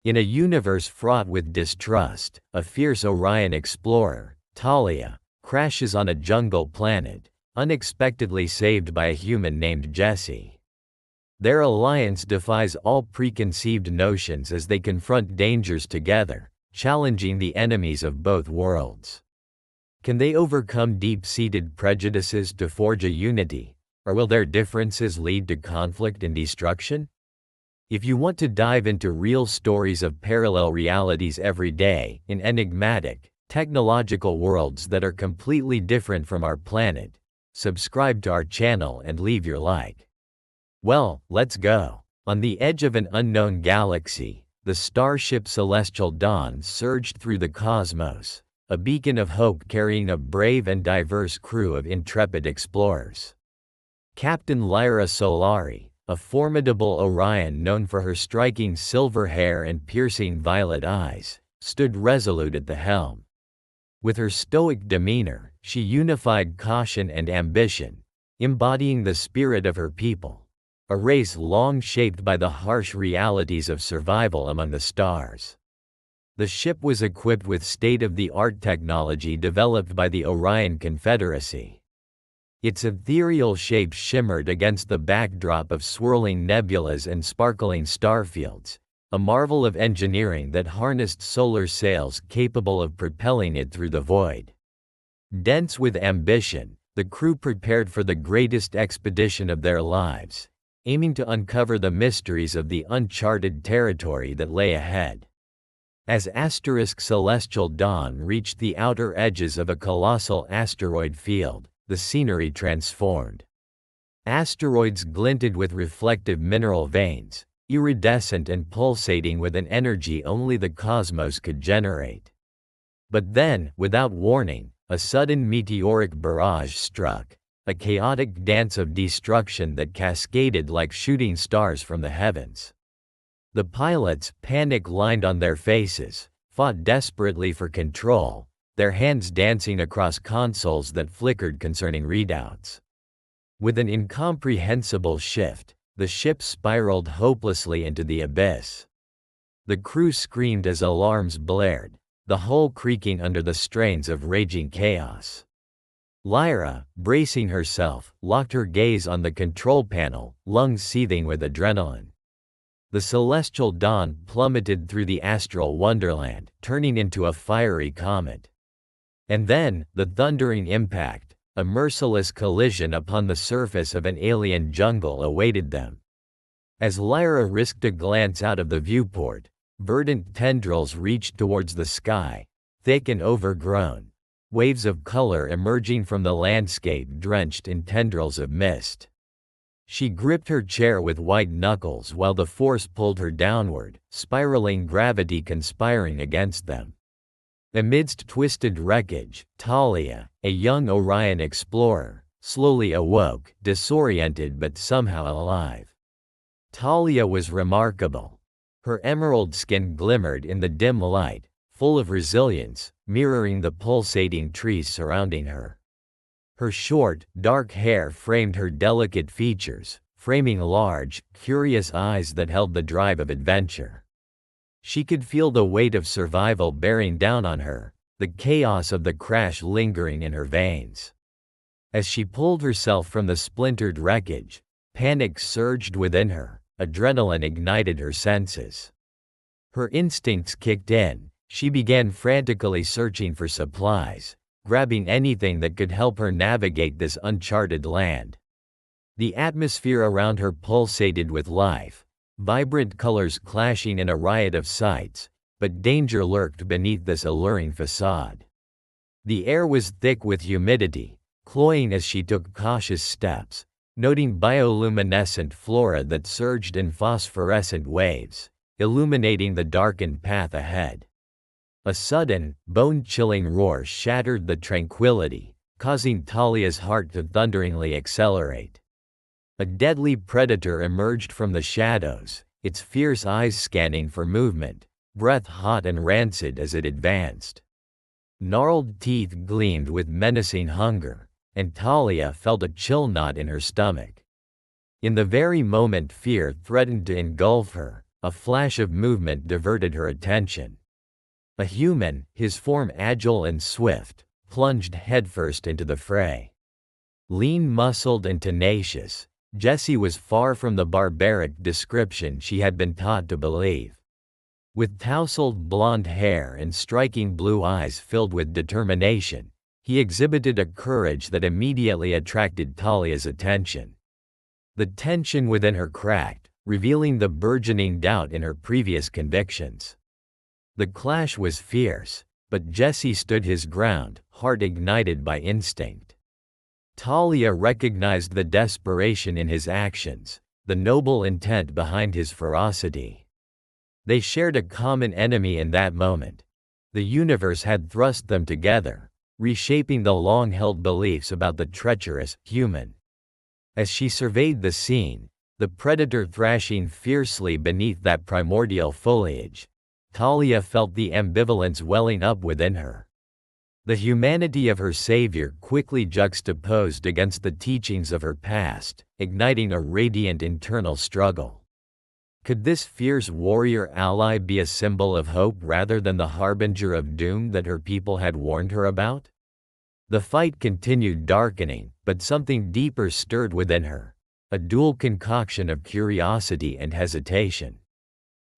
In a universe fraught with distrust, a fierce Orion explorer, Talya, crashes on a jungle planet, unexpectedly saved by a human named Jesse. Their alliance defies all preconceived notions as they confront dangers together, challenging the enemies of both worlds. Can they overcome deep-seated prejudices to forge a unity, or will their differences lead to conflict and destruction? If you want to dive into real stories of parallel realities every day, in enigmatic, technological worlds that are completely different from our planet, subscribe to our channel and leave your like. Well, let's go. On the edge of an unknown galaxy, the starship Celestial Dawn surged through the cosmos, a beacon of hope carrying a brave and diverse crew of intrepid explorers. Captain Lyra Solari, a formidable Orion known for her striking silver hair and piercing violet eyes, stood resolute at the helm. With her stoic demeanor, she unified caution and ambition, embodying the spirit of her people, a race long shaped by the harsh realities of survival among the stars. The ship was equipped with state-of-the-art technology developed by the Orion Confederacy. Its ethereal shape shimmered against the backdrop of swirling nebulas and sparkling starfields, a marvel of engineering that harnessed solar sails capable of propelling it through the void. Dense with ambition, the crew prepared for the greatest expedition of their lives, aiming to uncover the mysteries of the uncharted territory that lay ahead. As Celestial Dawn reached the outer edges of a colossal asteroid field, the scenery transformed. Asteroids glinted with reflective mineral veins, iridescent and pulsating with an energy only the cosmos could generate. But then, without warning, a sudden meteoric barrage struck, a chaotic dance of destruction that cascaded like shooting stars from the heavens. The pilots, panic-lined on their faces, fought desperately for control, their hands dancing across consoles that flickered concerning readouts. With an incomprehensible shift, the ship spiraled hopelessly into the abyss. The crew screamed as alarms blared, the hull creaking under the strains of raging chaos. Lyra, bracing herself, locked her gaze on the control panel, lungs seething with adrenaline. The Celestial Dawn plummeted through the astral wonderland, turning into a fiery comet. And then, the thundering impact, a merciless collision upon the surface of an alien jungle awaited them. As Lyra risked a glance out of the viewport, verdant tendrils reached towards the sky, thick and overgrown, waves of color emerging from the landscape drenched in tendrils of mist. She gripped her chair with white knuckles while the force pulled her downward, spiraling gravity conspiring against them. Amidst twisted wreckage, Talya, a young Orion explorer, slowly awoke, disoriented but somehow alive. Talya was remarkable. Her emerald skin glimmered in the dim light, full of resilience, mirroring the pulsating trees surrounding her. Her short, dark hair framed her delicate features, framing large, curious eyes that held the drive of adventure. She could feel the weight of survival bearing down on her, the chaos of the crash lingering in her veins. As she pulled herself from the splintered wreckage, panic surged within her, adrenaline ignited her senses. Her instincts kicked in, she began frantically searching for supplies, grabbing anything that could help her navigate this uncharted land. The atmosphere around her pulsated with life, vibrant colors clashing in a riot of sights, but danger lurked beneath this alluring facade. The air was thick with humidity, cloying as she took cautious steps, noting bioluminescent flora that surged in phosphorescent waves, illuminating the darkened path ahead. A sudden, bone-chilling roar shattered the tranquility, causing Talya's heart to thunderingly accelerate. A deadly predator emerged from the shadows, its fierce eyes scanning for movement, breath hot and rancid as it advanced. Gnarled teeth gleamed with menacing hunger, and Talya felt a chill knot in her stomach. In the very moment fear threatened to engulf her, a flash of movement diverted her attention. A human, his form agile and swift, plunged headfirst into the fray. Lean-muscled and tenacious, Jessie was far from the barbaric description she had been taught to believe. With tousled blonde hair and striking blue eyes filled with determination, he exhibited a courage that immediately attracted Talya's attention. The tension within her cracked, revealing the burgeoning doubt in her previous convictions. The clash was fierce, but Jessie stood his ground, heart ignited by instinct. Talya recognized the desperation in his actions, the noble intent behind his ferocity. They shared a common enemy in that moment. The universe had thrust them together, reshaping the long-held beliefs about the treacherous human. As she surveyed the scene, the predator thrashing fiercely beneath that primordial foliage, Talya felt the ambivalence welling up within her. The humanity of her savior quickly juxtaposed against the teachings of her past, igniting a radiant internal struggle. Could this fierce warrior ally be a symbol of hope rather than the harbinger of doom that her people had warned her about? The fight continued darkening, but something deeper stirred within her, a dual concoction of curiosity and hesitation.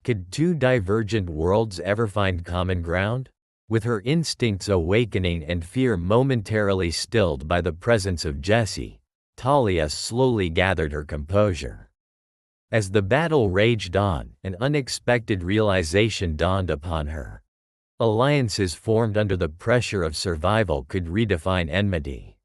Could two divergent worlds ever find common ground? With her instincts awakening and fear momentarily stilled by the presence of Jessie, Talya slowly gathered her composure. As the battle raged on, an unexpected realization dawned upon her. Alliances formed under the pressure of survival could redefine enmity.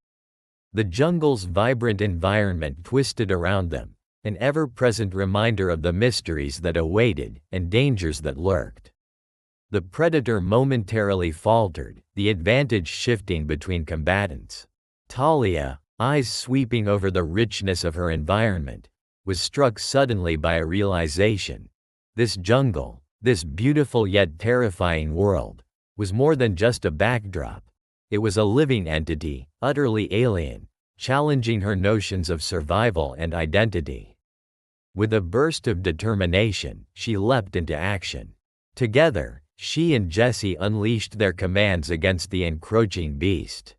The jungle's vibrant environment twisted around them, an ever-present reminder of the mysteries that awaited and dangers that lurked. The predator momentarily faltered, the advantage shifting between combatants. Talya, eyes sweeping over the richness of her environment, was struck suddenly by a realization. This jungle, this beautiful yet terrifying world, was more than just a backdrop. It was a living entity, utterly alien, challenging her notions of survival and identity. With a burst of determination, she leapt into action. Together, she and Jessie unleashed their commands against the encroaching beast.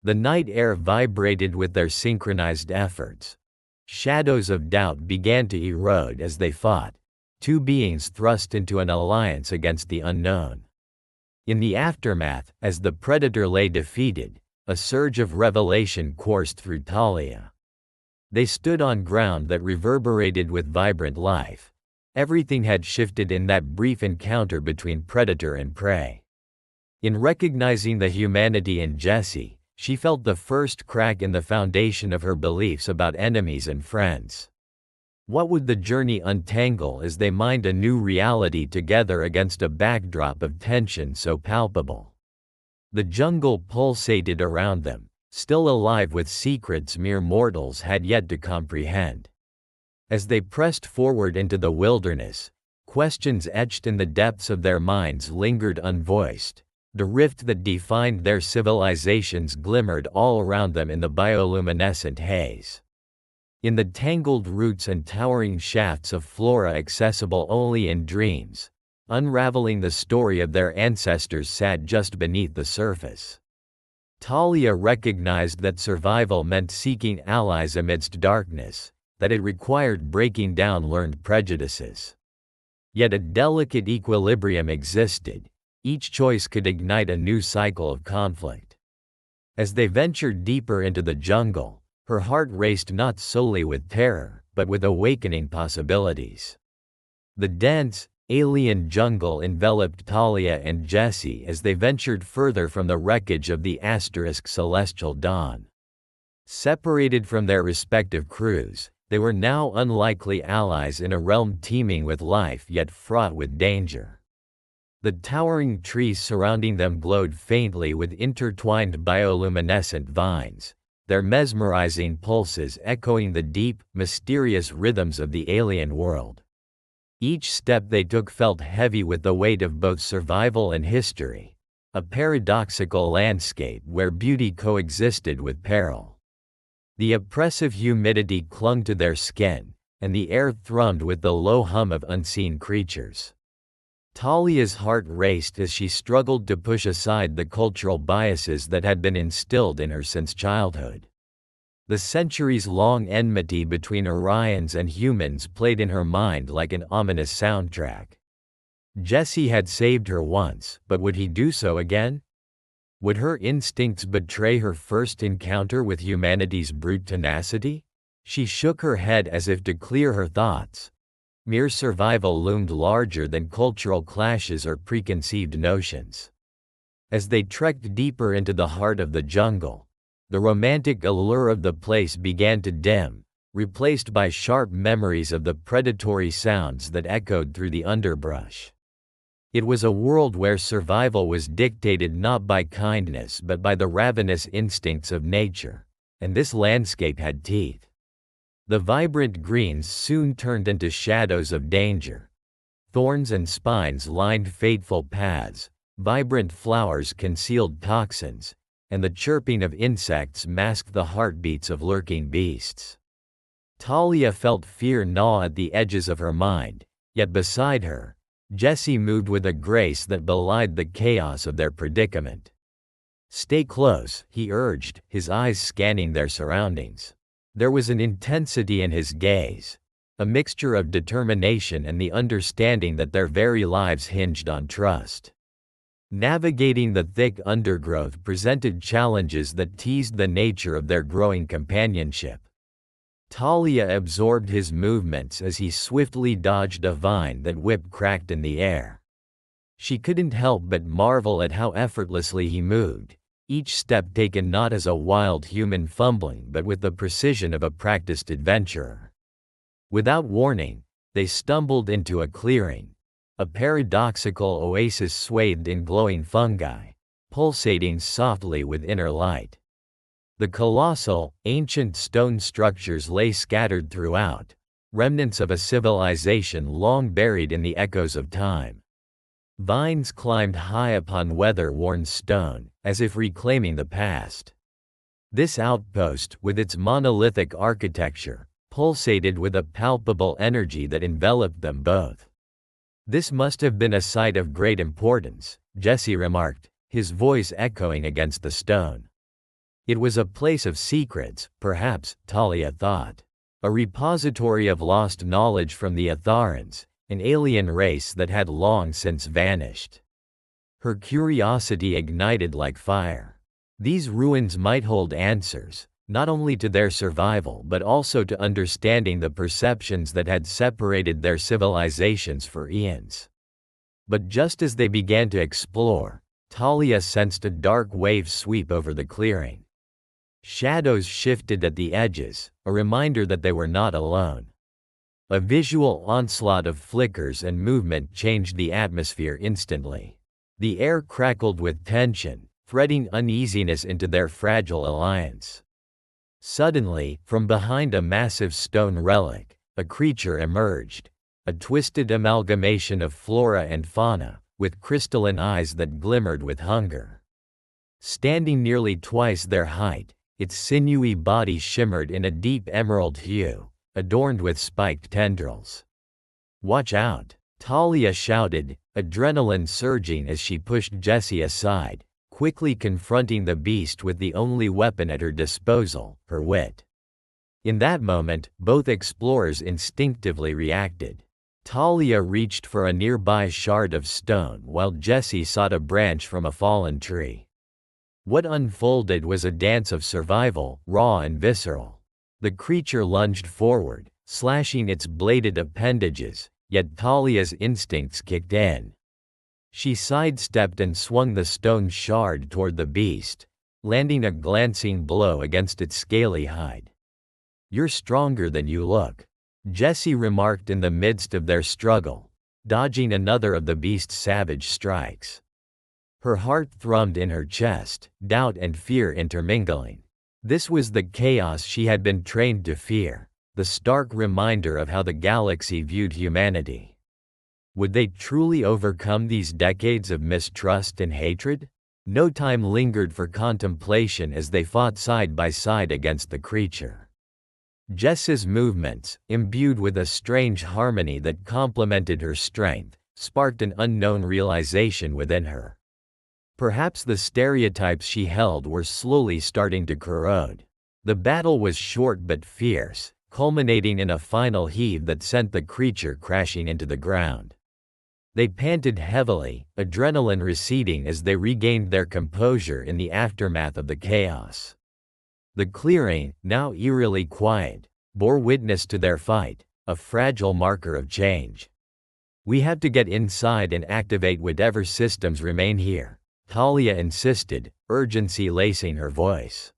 The night air vibrated with their synchronized efforts. Shadows of doubt began to erode as they fought, two beings thrust into an alliance against the unknown. In the aftermath, as the predator lay defeated, a surge of revelation coursed through Talya. They stood on ground that reverberated with vibrant life. Everything had shifted in that brief encounter between predator and prey. In recognizing the humanity in Jessie, she felt the first crack in the foundation of her beliefs about enemies and friends. What would the journey untangle as they mined a new reality together against a backdrop of tension so palpable? The jungle pulsated around them, still alive with secrets mere mortals had yet to comprehend. As they pressed forward into the wilderness, questions etched in the depths of their minds lingered unvoiced. The rift that defined their civilizations glimmered all around them in the bioluminescent haze. In the tangled roots and towering shafts of flora accessible only in dreams, unraveling the story of their ancestors sat just beneath the surface. Talya recognized that survival meant seeking allies amidst darkness, that it required breaking down learned prejudices. Yet a delicate equilibrium existed. Each choice could ignite a new cycle of conflict. As they ventured deeper into the jungle, her heart raced not solely with terror, but with awakening possibilities. The dense, alien jungle enveloped Talya and Jessie as they ventured further from the wreckage of the celestial dawn. Separated from their respective crews, they were now unlikely allies in a realm teeming with life yet fraught with danger. The towering trees surrounding them glowed faintly with intertwined bioluminescent vines, their mesmerizing pulses echoing the deep, mysterious rhythms of the alien world. Each step they took felt heavy with the weight of both survival and history, a paradoxical landscape where beauty coexisted with peril. The oppressive humidity clung to their skin, and the air thrummed with the low hum of unseen creatures. Talya's heart raced as she struggled to push aside the cultural biases that had been instilled in her since childhood. The centuries-long enmity between Orions and humans played in her mind like an ominous soundtrack. Jesse had saved her once, but would he do so again? Would her instincts betray her first encounter with humanity's brute tenacity? She shook her head as if to clear her thoughts. Mere survival loomed larger than cultural clashes or preconceived notions. As they trekked deeper into the heart of the jungle, the romantic allure of the place began to dim, replaced by sharp memories of the predatory sounds that echoed through the underbrush. It was a world where survival was dictated not by kindness but by the ravenous instincts of nature, and this landscape had teeth. The vibrant greens soon turned into shadows of danger. Thorns and spines lined fateful paths, vibrant flowers concealed toxins, and the chirping of insects masked the heartbeats of lurking beasts. Talya felt fear gnaw at the edges of her mind, yet beside her, Jesse moved with a grace that belied the chaos of their predicament. "Stay close," he urged, his eyes scanning their surroundings. There was an intensity in his gaze, a mixture of determination and the understanding that their very lives hinged on trust. Navigating the thick undergrowth presented challenges that teased the nature of their growing companionship. Talya absorbed his movements as he swiftly dodged a vine that whip-cracked in the air. She couldn't help but marvel at how effortlessly he moved, each step taken not as a wild human fumbling but with the precision of a practiced adventurer. Without warning, they stumbled into a clearing, a paradoxical oasis swathed in glowing fungi, pulsating softly with inner light. The colossal, ancient stone structures lay scattered throughout, remnants of a civilization long buried in the echoes of time. Vines climbed high upon weather-worn stone, as if reclaiming the past. This outpost, with its monolithic architecture, pulsated with a palpable energy that enveloped them both. "This must have been a site of great importance," Jesse remarked, his voice echoing against the stone. It was a place of secrets, perhaps, Talya thought. A repository of lost knowledge from the Atharans, an alien race that had long since vanished. Her curiosity ignited like fire. These ruins might hold answers, not only to their survival but also to understanding the perceptions that had separated their civilizations for eons. But just as they began to explore, Talya sensed a dark wave sweep over the clearing. Shadows shifted at the edges, a reminder that they were not alone. A visual onslaught of flickers and movement changed the atmosphere instantly. The air crackled with tension, threading uneasiness into their fragile alliance. Suddenly, from behind a massive stone relic, a creature emerged, a twisted amalgamation of flora and fauna, with crystalline eyes that glimmered with hunger. Standing nearly twice their height, its sinewy body shimmered in a deep emerald hue, adorned with spiked tendrils. "Watch out!" Talya shouted, adrenaline surging as she pushed Jesse aside, quickly confronting the beast with the only weapon at her disposal, her wit. In that moment, both explorers instinctively reacted. Talya reached for a nearby shard of stone while Jesse sought a branch from a fallen tree. What unfolded was a dance of survival, raw and visceral. The creature lunged forward, slashing its bladed appendages, yet Talya's instincts kicked in. She sidestepped and swung the stone shard toward the beast, landing a glancing blow against its scaly hide. "You're stronger than you look," Jesse remarked in the midst of their struggle, dodging another of the beast's savage strikes. Her heart thrummed in her chest, doubt and fear intermingling. This was the chaos she had been trained to fear, the stark reminder of how the galaxy viewed humanity. Would they truly overcome these decades of mistrust and hatred? No time lingered for contemplation as they fought side by side against the creature. Jess's movements, imbued with a strange harmony that complemented her strength, sparked an unknown realization within her. Perhaps the stereotypes she held were slowly starting to corrode. The battle was short but fierce, culminating in a final heave that sent the creature crashing into the ground. They panted heavily, adrenaline receding as they regained their composure in the aftermath of the chaos. The clearing, now eerily quiet, bore witness to their fight, a fragile marker of change. "We have to get inside and activate whatever systems remain here," Talya insisted, urgency lacing her voice.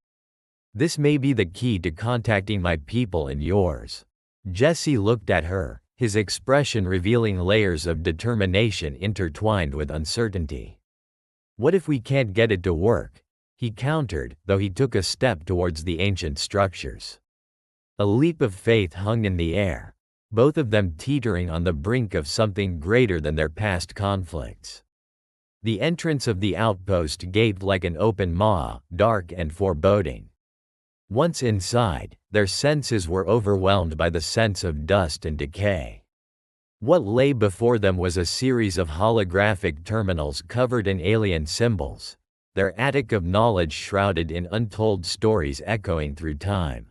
"This may be the key to contacting my people and yours." Jesse looked at her, his expression revealing layers of determination intertwined with uncertainty. "What if we can't get it to work?" he countered, though he took a step towards the ancient structures. A leap of faith hung in the air, both of them teetering on the brink of something greater than their past conflicts. The entrance of the outpost gaped like an open maw, dark and foreboding. Once inside, their senses were overwhelmed by the sense of dust and decay. What lay before them was a series of holographic terminals covered in alien symbols, their attic of knowledge shrouded in untold stories echoing through time.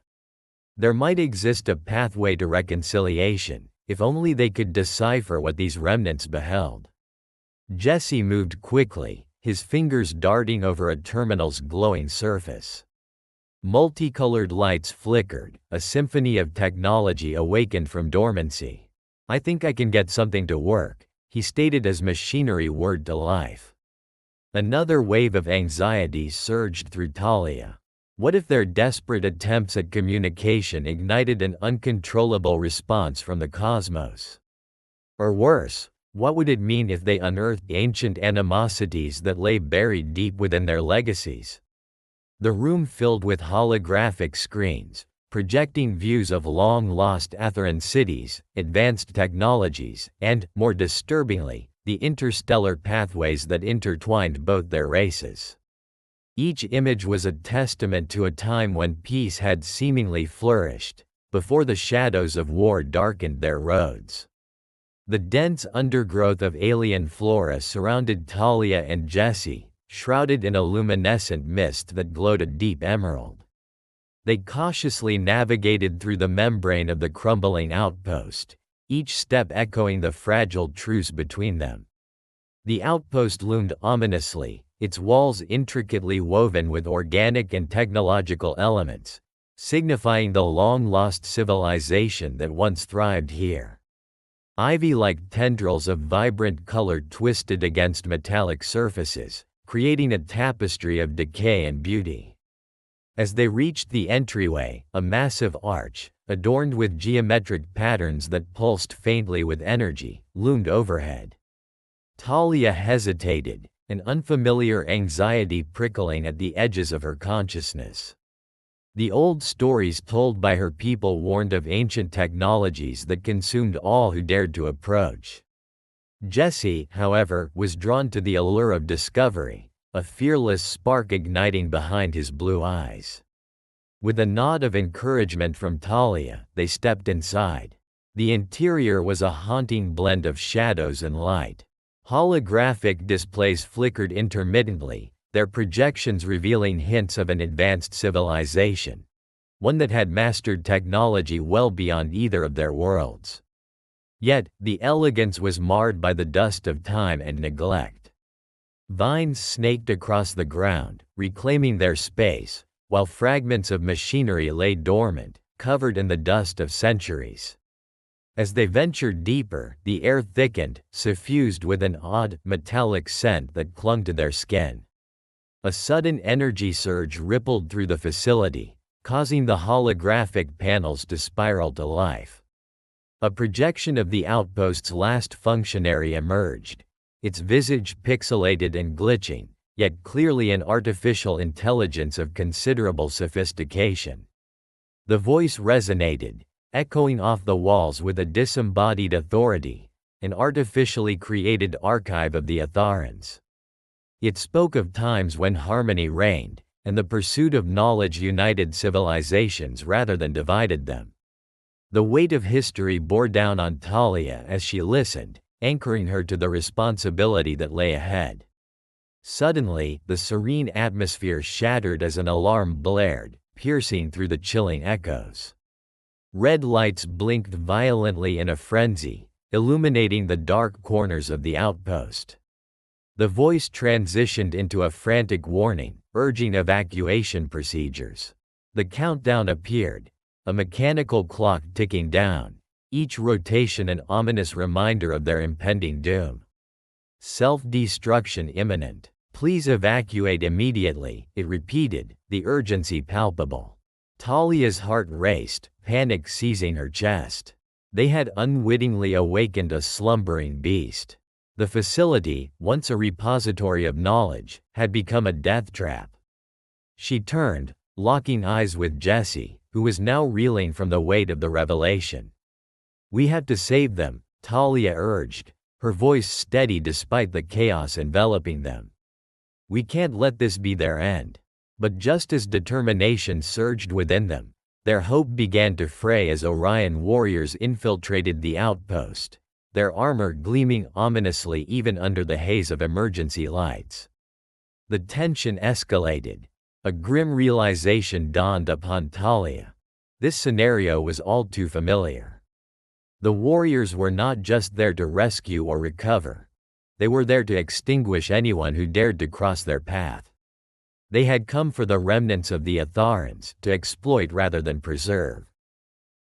There might exist a pathway to reconciliation, if only they could decipher what these remnants beheld. Jesse moved quickly, his fingers darting over a terminal's glowing surface. Multicolored lights flickered, a symphony of technology awakened from dormancy. "I think I can get something to work," he stated as machinery whirred to life. Another wave of anxiety surged through Talya. What if their desperate attempts at communication ignited an uncontrollable response from the cosmos? Or worse, what would it mean if they unearthed ancient animosities that lay buried deep within their legacies? The room filled with holographic screens, projecting views of long-lost Atheran cities, advanced technologies, and, more disturbingly, the interstellar pathways that intertwined both their races. Each image was a testament to a time when peace had seemingly flourished, before the shadows of war darkened their roads. The dense undergrowth of alien flora surrounded Talya and Jesse, shrouded in a luminescent mist that glowed a deep emerald. They cautiously navigated through the membrane of the crumbling outpost, each step echoing the fragile truce between them. The outpost loomed ominously, its walls intricately woven with organic and technological elements, signifying the long-lost civilization that once thrived here. Ivy-like tendrils of vibrant color twisted against metallic surfaces, creating a tapestry of decay and beauty. As they reached the entryway, a massive arch, adorned with geometric patterns that pulsed faintly with energy, loomed overhead. Talya hesitated, an unfamiliar anxiety prickling at the edges of her consciousness. The old stories told by her people warned of ancient technologies that consumed all who dared to approach. Jesse, however, was drawn to the allure of discovery, a fearless spark igniting behind his blue eyes. With a nod of encouragement from Talya, they stepped inside. The interior was a haunting blend of shadows and light. Holographic displays flickered intermittently, their projections revealing hints of an advanced civilization, one that had mastered technology well beyond either of their worlds. Yet, the elegance was marred by the dust of time and neglect. Vines snaked across the ground, reclaiming their space, while fragments of machinery lay dormant, covered in the dust of centuries. As they ventured deeper, the air thickened, suffused with an odd, metallic scent that clung to their skin. A sudden energy surge rippled through the facility, causing the holographic panels to spiral to life. A projection of the outpost's last functionary emerged, its visage pixelated and glitching, yet clearly an artificial intelligence of considerable sophistication. The voice resonated, echoing off the walls with a disembodied authority, an artificially created archive of the Atharans. It spoke of times when harmony reigned, and the pursuit of knowledge united civilizations rather than divided them. The weight of history bore down on Talya as she listened, anchoring her to the responsibility that lay ahead. Suddenly, the serene atmosphere shattered as an alarm blared, piercing through the chilling echoes. Red lights blinked violently in a frenzy, illuminating the dark corners of the outpost. The voice transitioned into a frantic warning, urging evacuation procedures. The countdown appeared, a mechanical clock ticking down, each rotation an ominous reminder of their impending doom. Self-destruction imminent. Please evacuate immediately, it repeated, the urgency palpable. Talya's heart raced, panic seizing her chest. They had unwittingly awakened a slumbering beast. The facility, once a repository of knowledge, had become a death trap. She turned, locking eyes with Jesse, who was now reeling from the weight of the revelation. We have to save them, Talya urged, her voice steady despite the chaos enveloping them. We can't let this be their end. But just as determination surged within them, their hope began to fray as Orion warriors infiltrated the outpost, their armor gleaming ominously even under the haze of emergency lights. The tension escalated. A grim realization dawned upon Talya. This scenario was all too familiar. The warriors were not just there to rescue or recover. They were there to extinguish anyone who dared to cross their path. They had come for the remnants of the Atharans, to exploit rather than preserve.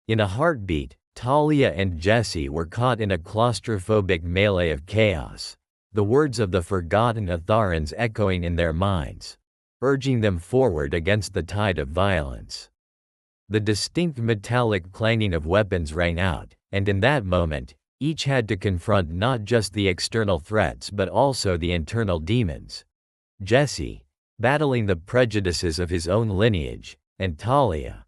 In a heartbeat, Talya and Jesse were caught in a claustrophobic melee of chaos, the words of the forgotten Atharans echoing in their minds, urging them forward against the tide of violence. The distinct metallic clanging of weapons rang out, and in that moment, each had to confront not just the external threats but also the internal demons. Jesse, battling the prejudices of his own lineage, and Talya,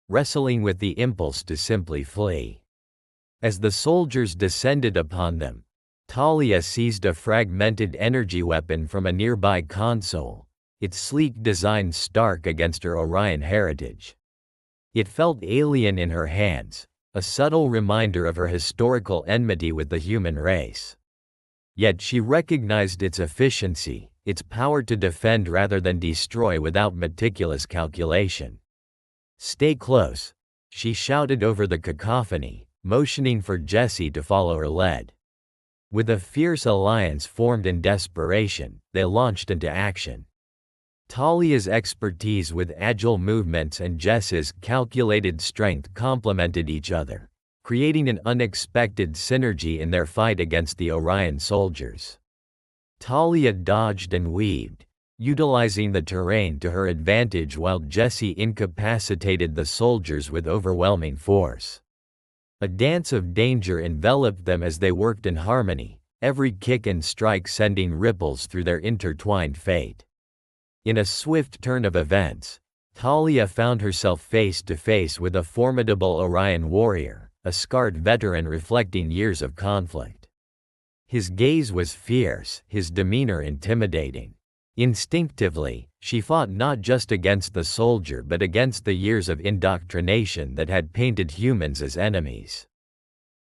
wrestling with the impulse to simply flee. As the soldiers descended upon them, Talya seized a fragmented energy weapon from a nearby console, its sleek design stark against her Orion heritage. It felt alien in her hands, a subtle reminder of her historical enmity with the human race. Yet she recognized its efficiency, its power to defend rather than destroy without meticulous calculation. "Stay close," she shouted over the cacophony, motioning for Jesse to follow her lead. With a fierce alliance formed in desperation, they launched into action. Talya's expertise with agile movements and Jess's calculated strength complemented each other, creating an unexpected synergy in their fight against the Orion soldiers. Talya dodged and weaved, utilizing the terrain to her advantage while Jesse incapacitated the soldiers with overwhelming force. A dance of danger enveloped them as they worked in harmony, every kick and strike sending ripples through their intertwined fate. In a swift turn of events, Talya found herself face to face with a formidable Orion warrior, a scarred veteran reflecting years of conflict. His gaze was fierce, his demeanor intimidating. Instinctively, she fought not just against the soldier but against the years of indoctrination that had painted humans as enemies.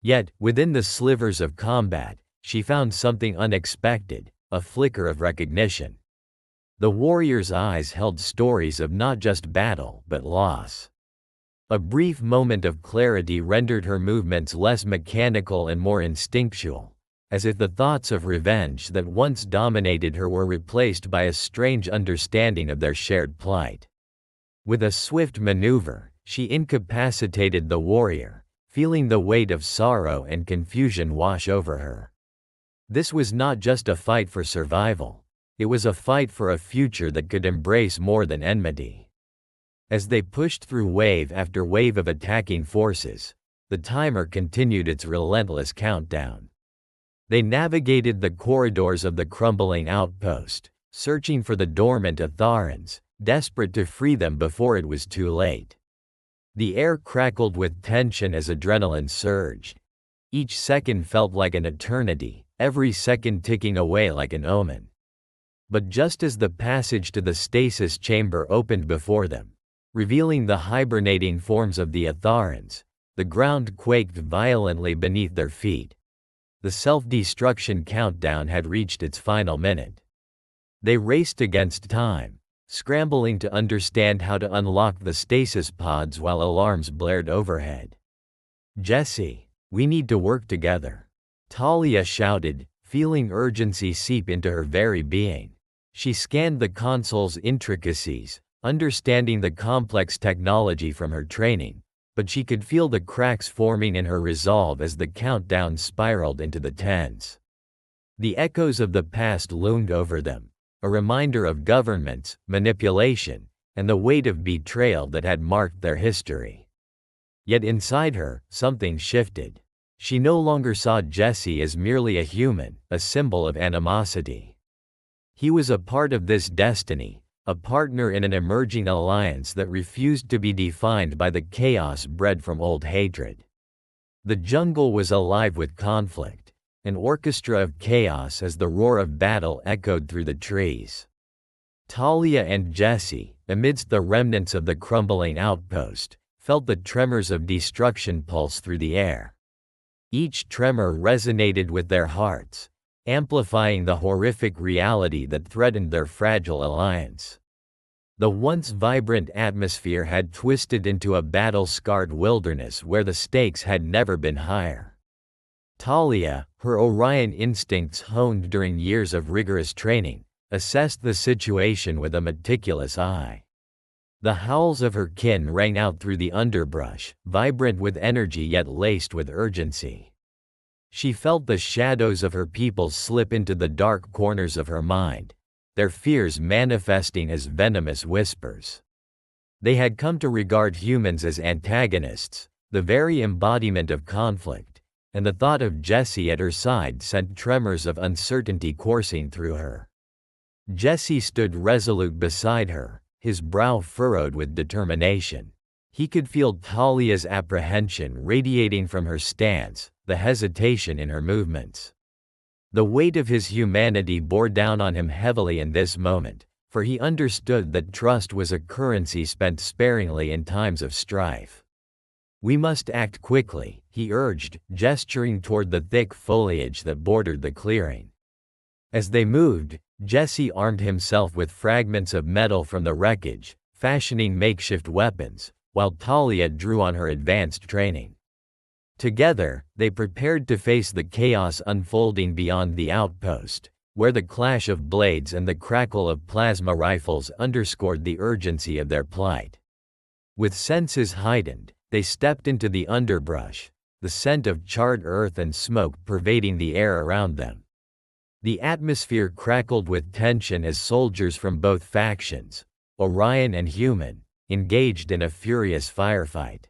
Yet, within the slivers of combat, she found something unexpected, a flicker of recognition. The warrior's eyes held stories of not just battle but loss. A brief moment of clarity rendered her movements less mechanical and more instinctual, as if the thoughts of revenge that once dominated her were replaced by a strange understanding of their shared plight. With a swift maneuver, she incapacitated the warrior, feeling the weight of sorrow and confusion wash over her. This was not just a fight for survival. It was a fight for a future that could embrace more than enmity. As they pushed through wave after wave of attacking forces, the timer continued its relentless countdown. They navigated the corridors of the crumbling outpost, searching for the dormant Atharans, desperate to free them before it was too late. The air crackled with tension as adrenaline surged. Each second felt like an eternity, every second ticking away like an omen. But just as the passage to the stasis chamber opened before them, revealing the hibernating forms of the Atharans, the ground quaked violently beneath their feet. The self-destruction countdown had reached its final minute. They raced against time, scrambling to understand how to unlock the stasis pods while alarms blared overhead. "Jesse, we need to work together," Talya shouted, feeling urgency seep into her very being. She scanned the console's intricacies, understanding the complex technology from her training, but she could feel the cracks forming in her resolve as the countdown spiraled into the tens. The echoes of the past loomed over them, a reminder of governments, manipulation, and the weight of betrayal that had marked their history. Yet inside her, something shifted. She no longer saw Jesse as merely a human, a symbol of animosity. He was a part of this destiny, a partner in an emerging alliance that refused to be defined by the chaos bred from old hatred. The jungle was alive with conflict, an orchestra of chaos as the roar of battle echoed through the trees. Talya and Jesse, amidst the remnants of the crumbling outpost, felt the tremors of destruction pulse through the air. Each tremor resonated with their hearts, amplifying the horrific reality that threatened their fragile alliance. The once vibrant atmosphere had twisted into a battle-scarred wilderness where the stakes had never been higher. Talya, her Orion instincts honed during years of rigorous training, assessed the situation with a meticulous eye. The howls of her kin rang out through the underbrush, vibrant with energy yet laced with urgency. She felt the shadows of her people slip into the dark corners of her mind, their fears manifesting as venomous whispers. They had come to regard humans as antagonists, the very embodiment of conflict, and the thought of Jesse at her side sent tremors of uncertainty coursing through her. Jesse stood resolute beside her, his brow furrowed with determination. He could feel Talya's apprehension radiating from her stance, the hesitation in her movements. The weight of his humanity bore down on him heavily in this moment, for he understood that trust was a currency spent sparingly in times of strife. "We must act quickly," he urged, gesturing toward the thick foliage that bordered the clearing. As they moved, Jesse armed himself with fragments of metal from the wreckage, fashioning makeshift weapons, while Talya drew on her advanced training. Together, they prepared to face the chaos unfolding beyond the outpost, where the clash of blades and the crackle of plasma rifles underscored the urgency of their plight. With senses heightened, they stepped into the underbrush, the scent of charred earth and smoke pervading the air around them. The atmosphere crackled with tension as soldiers from both factions, Orion and human, engaged in a furious firefight.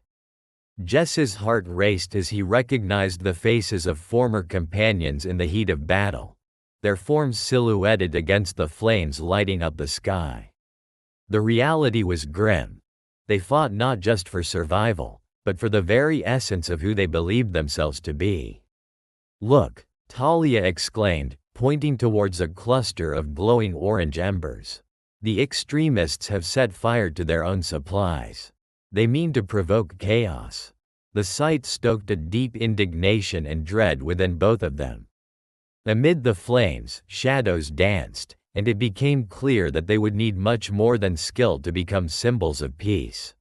Jesse's heart raced as he recognized the faces of former companions in the heat of battle, their forms silhouetted against the flames lighting up the sky. The reality was grim. They fought not just for survival, but for the very essence of who they believed themselves to be. "Look," Talya exclaimed, pointing towards a cluster of glowing orange embers. "The extremists have set fire to their own supplies. They mean to provoke chaos." The sight stoked a deep indignation and dread within both of them. Amid the flames, shadows danced, and it became clear that they would need much more than skill to become symbols of peace.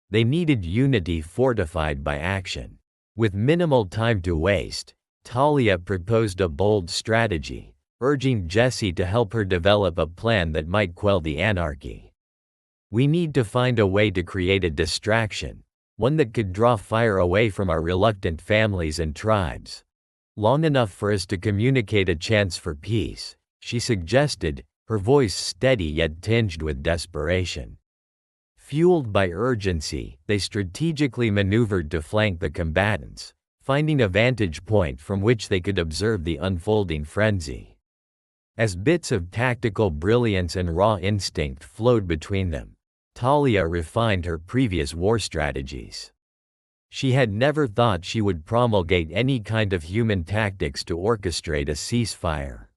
They needed unity fortified by action. With minimal time to waste, Talya proposed a bold strategy, urging Jesse to help her develop a plan that might quell the anarchy. "We need to find a way to create a distraction, one that could draw fire away from our reluctant families and tribes. Long enough for us to communicate a chance for peace," she suggested, her voice steady yet tinged with desperation. Fueled by urgency, they strategically maneuvered to flank the combatants, finding a vantage point from which they could observe the unfolding frenzy. As bits of tactical brilliance and raw instinct flowed between them, Talya refined her previous war strategies. She had never thought she would promulgate any kind of human tactics to orchestrate a ceasefire.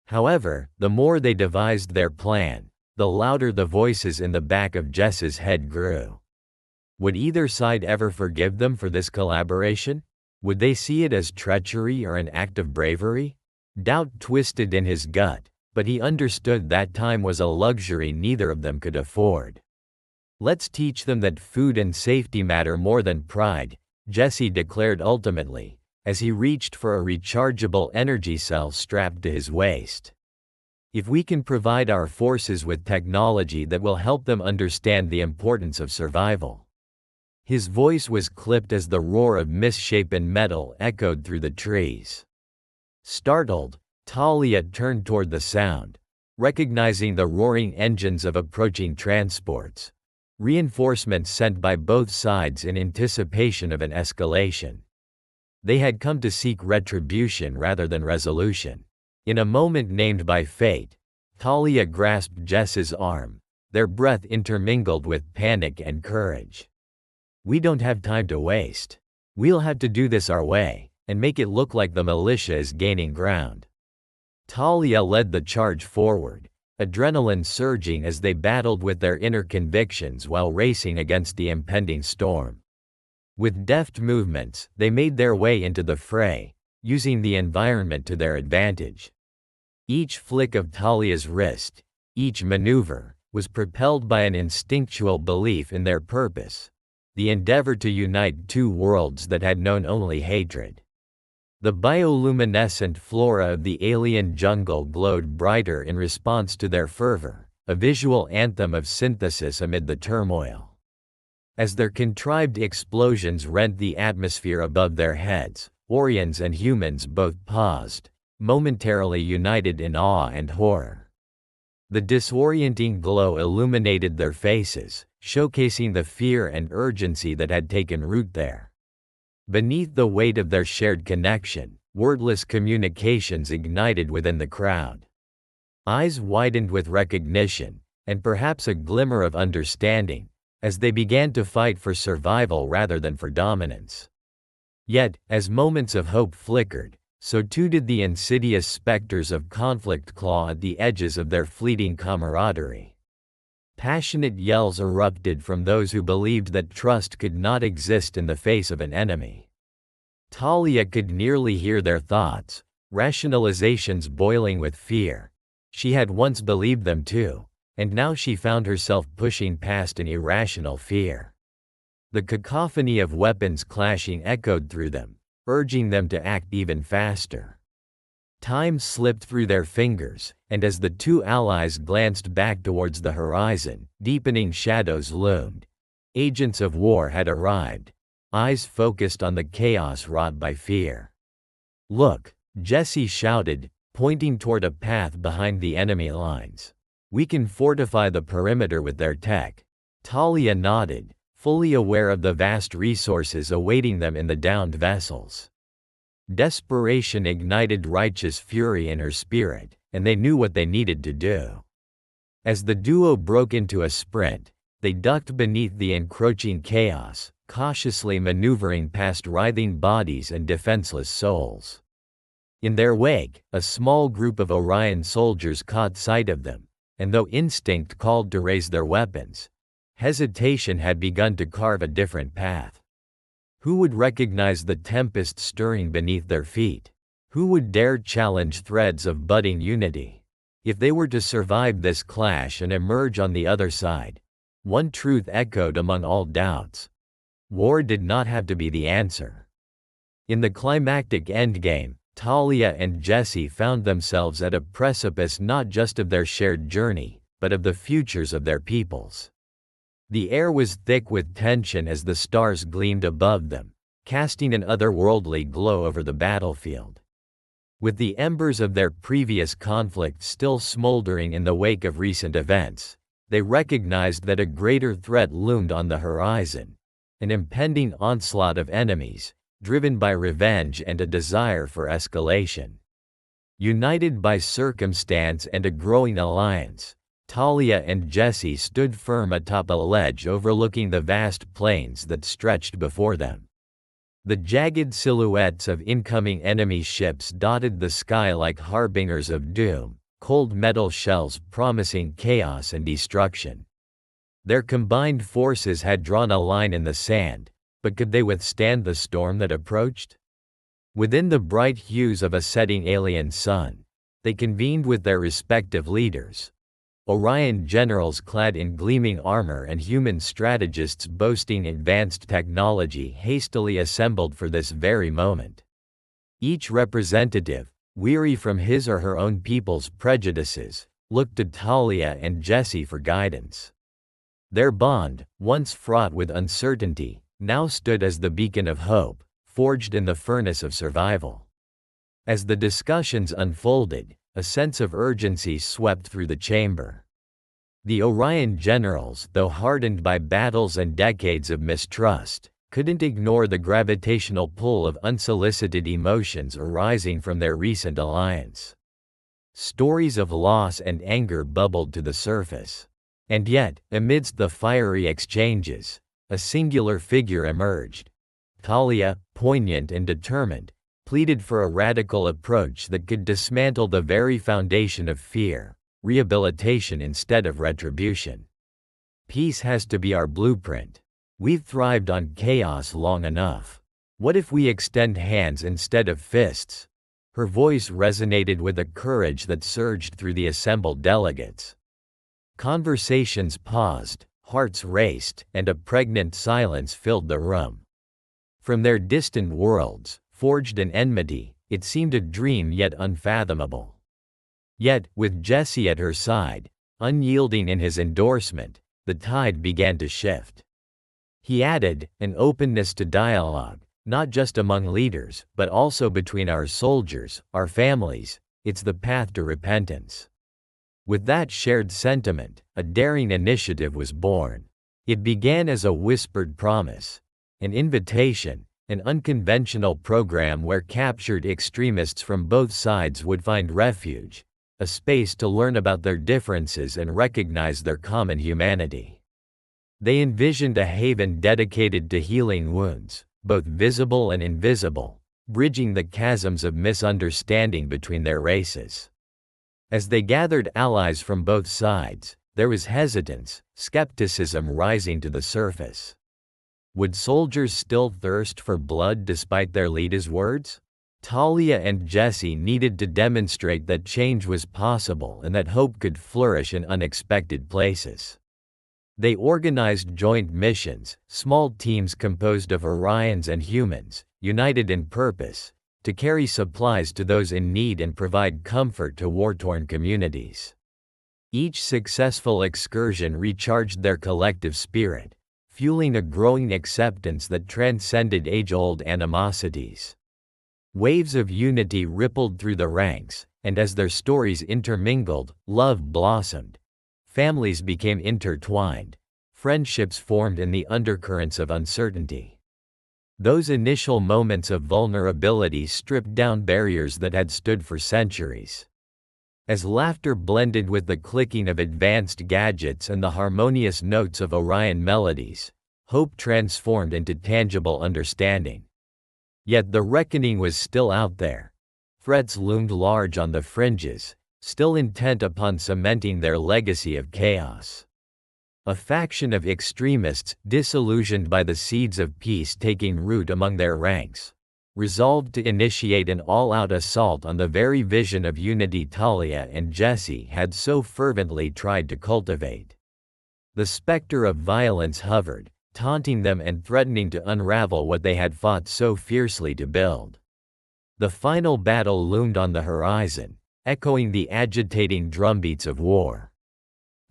However, the more they devised their plan, the louder the voices in the back of Jess's head grew. Would either side ever forgive them for this collaboration? Would they see it as treachery or an act of bravery? Doubt twisted in his gut, but he understood that time was a luxury neither of them could afford. "Let's teach them that food and safety matter more than pride," Jesse declared ultimately, as he reached for a rechargeable energy cell strapped to his waist. "If we can provide our forces with technology that will help them understand the importance of survival." His voice was clipped as the roar of misshapen metal echoed through the trees. Startled, Talya turned toward the sound, recognizing the roaring engines of approaching transports, reinforcements sent by both sides in anticipation of an escalation. They had come to seek retribution rather than resolution. In a moment named by fate, Talya grasped Jess's arm, their breath intermingled with panic and courage. "We don't have time to waste. We'll have to do this our way, and make it look like the militia is gaining ground." Talya led the charge forward, adrenaline surging as they battled with their inner convictions while racing against the impending storm. With deft movements, they made their way into the fray, using the environment to their advantage. Each flick of Talya's wrist, each maneuver, was propelled by an instinctual belief in their purpose, the endeavor to unite two worlds that had known only hatred. The bioluminescent flora of the alien jungle glowed brighter in response to their fervor, a visual anthem of synthesis amid the turmoil. As their contrived explosions rent the atmosphere above their heads, Orions and humans both paused, momentarily united in awe and horror. The disorienting glow illuminated their faces, showcasing the fear and urgency that had taken root there. Beneath the weight of their shared connection, wordless communications ignited within the crowd. Eyes widened with recognition, and perhaps a glimmer of understanding, as they began to fight for survival rather than for dominance. Yet, as moments of hope flickered, so too did the insidious specters of conflict claw at the edges of their fleeting camaraderie. Passionate yells erupted from those who believed that trust could not exist in the face of an enemy. Talya could nearly hear their thoughts, rationalizations boiling with fear. She had once believed them too, and now she found herself pushing past an irrational fear. The cacophony of weapons clashing echoed through them, urging them to act even faster. Time slipped through their fingers, and as the two allies glanced back towards the horizon, deepening shadows loomed. Agents of war had arrived, eyes focused on the chaos wrought by fear. "Look," Jesse shouted, pointing toward a path behind the enemy lines. "We can fortify the perimeter with their tech." Talya nodded, fully aware of the vast resources awaiting them in the downed vessels. Desperation ignited righteous fury in her spirit, and they knew what they needed to do. As the duo broke into a sprint, they ducked beneath the encroaching chaos, cautiously maneuvering past writhing bodies and defenseless souls. In their wake, a small group of Orion soldiers caught sight of them, and though instinct called to raise their weapons, hesitation had begun to carve a different path. Who would recognize the tempest stirring beneath their feet? Who would dare challenge threads of budding unity? If they were to survive this clash and emerge on the other side, one truth echoed among all doubts: war did not have to be the answer. In the climactic endgame, Talya and Jesse found themselves at a precipice not just of their shared journey, but of the futures of their peoples. The air was thick with tension as the stars gleamed above them, casting an otherworldly glow over the battlefield. With the embers of their previous conflict still smoldering in the wake of recent events, they recognized that a greater threat loomed on the horizon, an impending onslaught of enemies, driven by revenge and a desire for escalation. United by circumstance and a growing alliance, Talya and Jesse stood firm atop a ledge overlooking the vast plains that stretched before them. The jagged silhouettes of incoming enemy ships dotted the sky like harbingers of doom, cold metal shells promising chaos and destruction. Their combined forces had drawn a line in the sand, but could they withstand the storm that approached? Within the bright hues of a setting alien sun, they convened with their respective leaders. Orion generals clad in gleaming armor and human strategists boasting advanced technology hastily assembled for this very moment. Each representative, weary from his or her own people's prejudices, looked to Talya and Jesse for guidance. Their bond, once fraught with uncertainty, now stood as the beacon of hope, forged in the furnace of survival. As the discussions unfolded, a sense of urgency swept through the chamber. The Orion generals, though hardened by battles and decades of mistrust, couldn't ignore the gravitational pull of unsolicited emotions arising from their recent alliance. Stories of loss and anger bubbled to the surface. And yet, amidst the fiery exchanges, a singular figure emerged. Talya, poignant and determined, pleaded for a radical approach that could dismantle the very foundation of fear, rehabilitation instead of retribution. Peace has to be our blueprint. We've thrived on chaos long enough. What if we extend hands instead of fists? Her voice resonated with a courage that surged through the assembled delegates. Conversations paused, hearts raced, and a pregnant silence filled the room. From their distant worlds, forged in enmity, it seemed a dream yet unfathomable. Yet, with Jesse at her side, unyielding in his endorsement, the tide began to shift. He added, an openness to dialogue, not just among leaders, but also between our soldiers, our families. It's the path to repentance. With that shared sentiment, a daring initiative was born. It began as a whispered promise, an invitation, an unconventional program where captured extremists from both sides would find refuge, a space to learn about their differences and recognize their common humanity. They envisioned a haven dedicated to healing wounds, both visible and invisible, bridging the chasms of misunderstanding between their races. As they gathered allies from both sides, there was hesitance, skepticism rising to the surface. Would soldiers still thirst for blood despite their leader's words? Talya and Jesse needed to demonstrate that change was possible and that hope could flourish in unexpected places. They organized joint missions, small teams composed of Orions and humans, united in purpose, to carry supplies to those in need and provide comfort to war-torn communities. Each successful excursion recharged their collective spirit, fueling a growing acceptance that transcended age-old animosities. Waves of unity rippled through the ranks, and as their stories intermingled, love blossomed. Families became intertwined. Friendships formed in the undercurrents of uncertainty. Those initial moments of vulnerability stripped down barriers that had stood for centuries. As laughter blended with the clicking of advanced gadgets and the harmonious notes of Orion melodies, hope transformed into tangible understanding. Yet the reckoning was still out there. Threats loomed large on the fringes, still intent upon cementing their legacy of chaos. A faction of extremists, disillusioned by the seeds of peace taking root among their ranks, resolved to initiate an all-out assault on the very vision of unity Talya and Jesse had so fervently tried to cultivate. The specter of violence hovered, taunting them and threatening to unravel what they had fought so fiercely to build. The final battle loomed on the horizon, echoing the agitating drumbeats of war.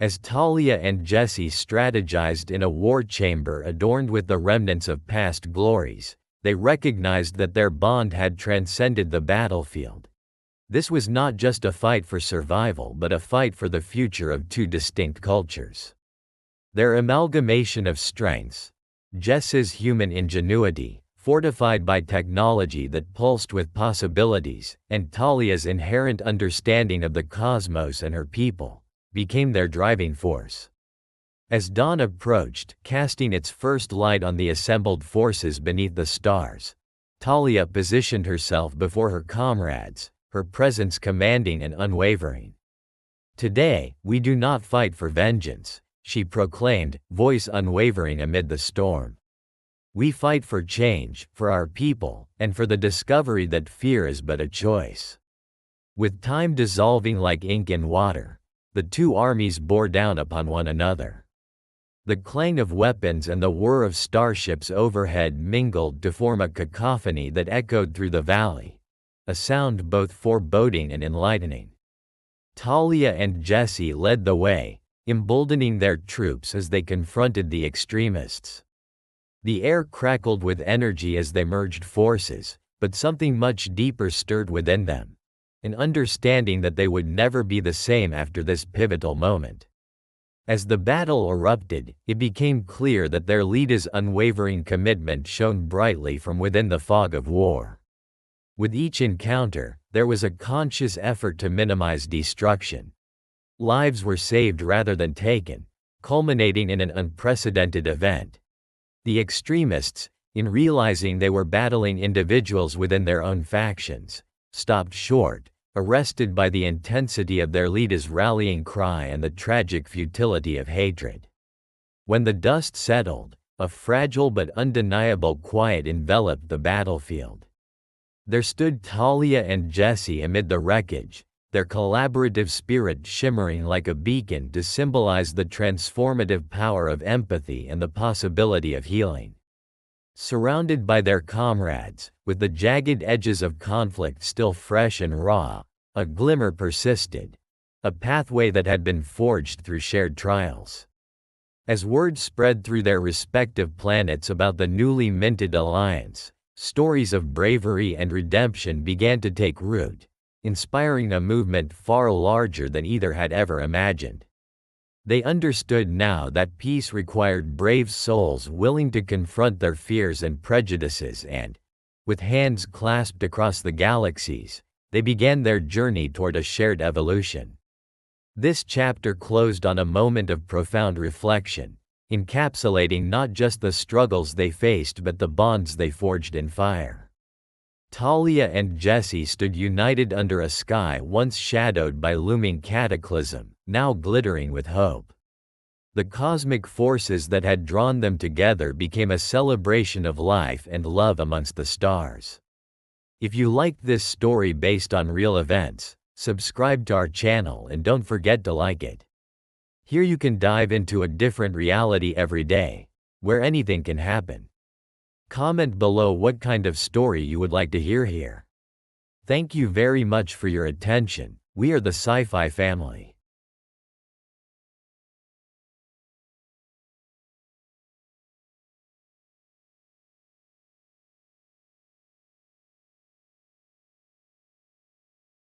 As Talya and Jesse strategized in a war chamber adorned with the remnants of past glories, they recognized that their bond had transcended the battlefield. This was not just a fight for survival but a fight for the future of two distinct cultures. Their amalgamation of strengths, Jess's human ingenuity, fortified by technology that pulsed with possibilities, and Talya's inherent understanding of the cosmos and her people, became their driving force. As dawn approached, casting its first light on the assembled forces beneath the stars, Talya positioned herself before her comrades, her presence commanding and unwavering. "Today, we do not fight for vengeance," she proclaimed, voice unwavering amid the storm. "We fight for change, for our people, and for the discovery that fear is but a choice." With time dissolving like ink in water, the two armies bore down upon one another. The clang of weapons and the whir of starships overhead mingled to form a cacophony that echoed through the valley, a sound both foreboding and enlightening. Talya and Jesse led the way, emboldening their troops as they confronted the extremists. The air crackled with energy as they merged forces, but something much deeper stirred within them, an understanding that they would never be the same after this pivotal moment. As the battle erupted, it became clear that their leader's unwavering commitment shone brightly from within the fog of war. With each encounter, there was a conscious effort to minimize destruction. Lives were saved rather than taken, culminating in an unprecedented event. The extremists, in realizing they were battling individuals within their own factions, stopped short, arrested by the intensity of their leader's rallying cry and the tragic futility of hatred. When the dust settled, a fragile but undeniable quiet enveloped the battlefield. There stood Talya and Jesse amid the wreckage, their collaborative spirit shimmering like a beacon to symbolize the transformative power of empathy and the possibility of healing. Surrounded by their comrades, with the jagged edges of conflict still fresh and raw, a glimmer persisted, a pathway that had been forged through shared trials. As word spread through their respective planets about the newly minted alliance, stories of bravery and redemption began to take root, inspiring a movement far larger than either had ever imagined. They understood now that peace required brave souls willing to confront their fears and prejudices and, with hands clasped across the galaxies, they began their journey toward a shared evolution. This chapter closed on a moment of profound reflection, encapsulating not just the struggles they faced but the bonds they forged in fire. Talya and Jesse stood united under a sky once shadowed by looming cataclysm, now glittering with hope. The cosmic forces that had drawn them together became a celebration of life and love amongst the stars. If you liked this story based on real events, subscribe to our channel and don't forget to like it. Here you can dive into a different reality every day, where anything can happen. Comment below what kind of story you would like to hear here. Thank you very much for your attention. We are the Sci-Fi family.